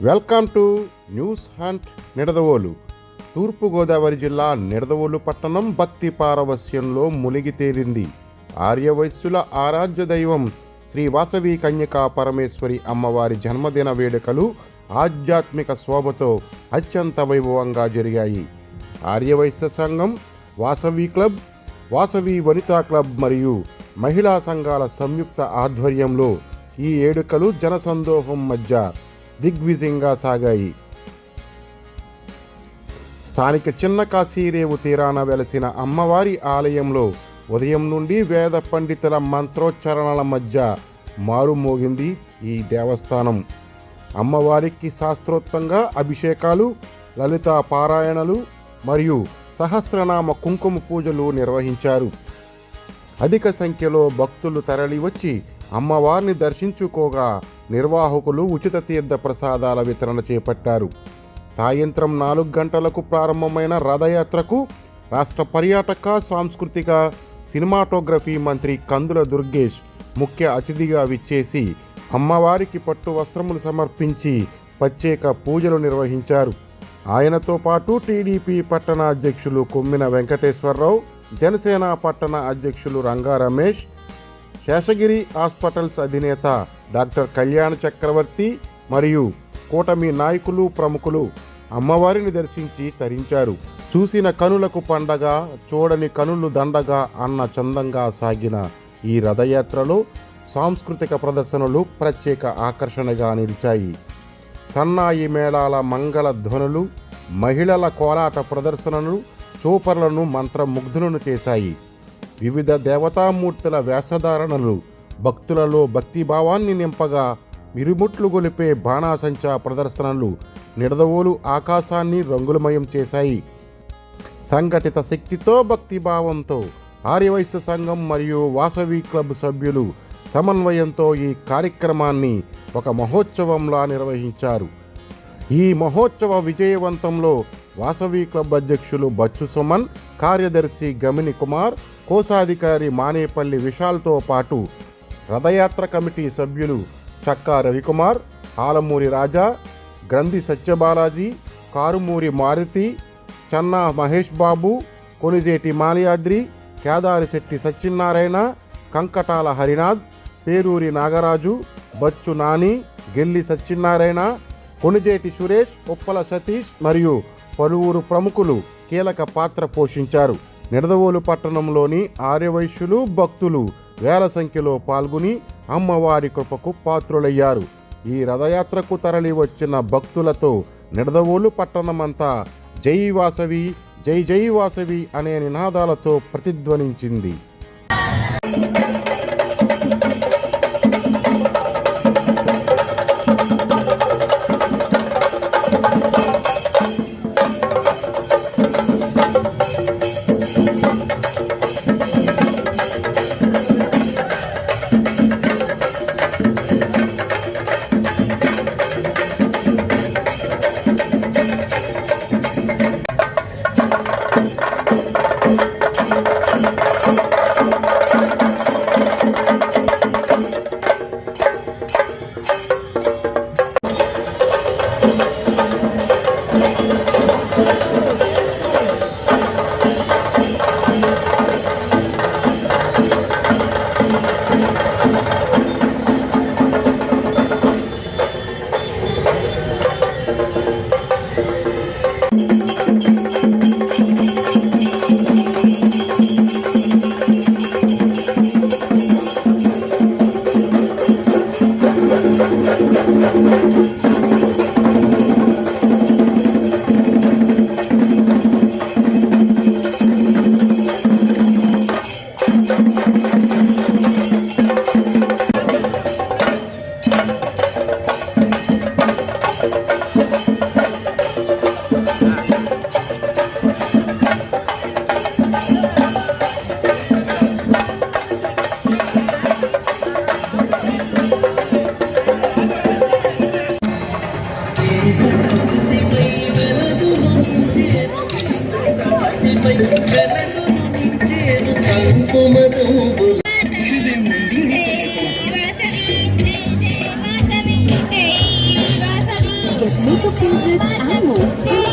Welcome to News Hunt Nidadavolu. Turpu Godavari జిల్లా నిడదవోలు పట్టణం భక్తి పారవస్యంలో మునిగి తేలింది. ఆర్యవైశ్యుల ఆరాధ్య దైవం శ్రీ వాసవి కన్యకా పరమేశ్వరి అమ్మవారి జన్మదిన వేడుకలు ఆధ్యాత్మిక శోభతో అత్యంత వైభవంగా జరిగాయి. ఆర్యవైశ్య సంఘం, వాసవి క్లబ్, వాసవి వనితా క్లబ్ మరియు మహిళా సంఘాల సంయుక్త ఆధ్వర్యంలో ఈ వేడుకలు జనసందోహం మధ్య దిగ్విజయంగా సాగాయి. స్థానిక చిన్న కాశీరేవు తీరాన వెలసిన అమ్మవారి ఆలయంలో ఉదయం నుండి వేద పండితుల మంత్రోచ్చరణల మధ్య మారుమోగింది ఈ దేవస్థానం. అమ్మవారికి శాస్త్రోక్తంగా అభిషేకాలు, లలితా పారాయణలు మరియు సహస్రనామ కుంకుమ పూజలు నిర్వహించారు. అధిక సంఖ్యలో భక్తులు తరలివచ్చి అమ్మవారిని దర్శించుకోగా నిర్వాహకులు ఉచిత తీర్థ ప్రసాదాల వితరణ చేపట్టారు. సాయంత్రం 4 గంటలకు ప్రారంభమైన రథయాత్రకు రాష్ట్ర పర్యాటక, సాంస్కృతిక, సినిమాటోగ్రఫీ మంత్రి కందుల దుర్గేష్ ముఖ్య అతిథిగా విచ్చేసి అమ్మవారికి పట్టు వస్త్రములు సమర్పించి ప్రత్యేక పూజలు నిర్వహించారు. ఆయనతో పాటు టీడీపీ పట్టణ అధ్యక్షులు కొమ్మిన వెంకటేశ్వరరావు, జనసేన పట్టణ అధ్యక్షులు రంగా రమేష్, శేషగిరి హాస్పిటల్స్ అధినేత డాక్టర్ కళ్యాణ్ చక్రవర్తి మరియు కూటమి నాయకులు, ప్రముఖులు అమ్మవారిని దర్శించి తరించారు. చూసిన కనులకు పండగ, చూడని కనులు దండగా అన్న చందంగా సాగిన ఈ రథయాత్రలో సాంస్కృతిక ప్రదర్శనలు ప్రత్యేక ఆకర్షణగా నిలిచాయి. సన్నాయి మేళాల మంగళ ధ్వనులు, మహిళల కోలాట ప్రదర్శనలు చూపర్లను మంత్రముగ్ధులను చేశాయి. వివిధ దేవతామూర్తుల వేషధారణలు భక్తులలో భక్తిభావాన్ని నింపగా మిరుముట్లు గొలిపే బాణాసంచా ప్రదర్శనలు నిడదవోలు ఆకాశాన్ని రంగులమయం చేశాయి. సంఘటిత శక్తితో, భక్తిభావంతో ఆర్యవైశ్య సంఘం మరియు వాసవి క్లబ్ సభ్యులు సమన్వయంతో ఈ కార్యక్రమాన్ని ఒక మహోత్సవంలా నిర్వహించారు. ఈ మహోత్సవ విజయవంతంలో వాసవి క్లబ్ అధ్యక్షులు బచ్చు సుమన్, కార్యదర్శి గమిని కుమార్, కోశాధికారి మానేపల్లి విశాల్తో పాటు రథయాత్ర కమిటీ సభ్యులు చక్కా రవికుమార్, ఆలమూరి రాజా, గ్రంథి సత్యబాలాజీ, కారుమూరి మారుతి, చన్నా మహేష్ బాబు, కొనిజేటి మాలియాద్రి, కేదారిశెట్టి సత్యనారాయణ, కంకటాల హరినాథ్, పేరూరి నాగరాజు, బచ్చు నాని, గెల్లి సత్యనారాయణ, కొనిజేటి సురేష్, ఉప్పల సతీష్ మరియు పలువురు ప్రముఖులు కీలక పాత్ర పోషించారు. నిడదవోలు పట్టణంలోని ఆర్యవైశ్యులు, భక్తులు వేల సంఖ్యలో పాల్గొని అమ్మవారి కృపకు పాత్రులయ్యారు. ఈ రథయాత్రకు తరలి వచ్చిన భక్తులతో నిడదవోలు పట్టణమంతా జై వాసవి, జై జై వాసవి అనే నినాదాలతో ప్రతిధ్వనించింది. makeup favorites and more from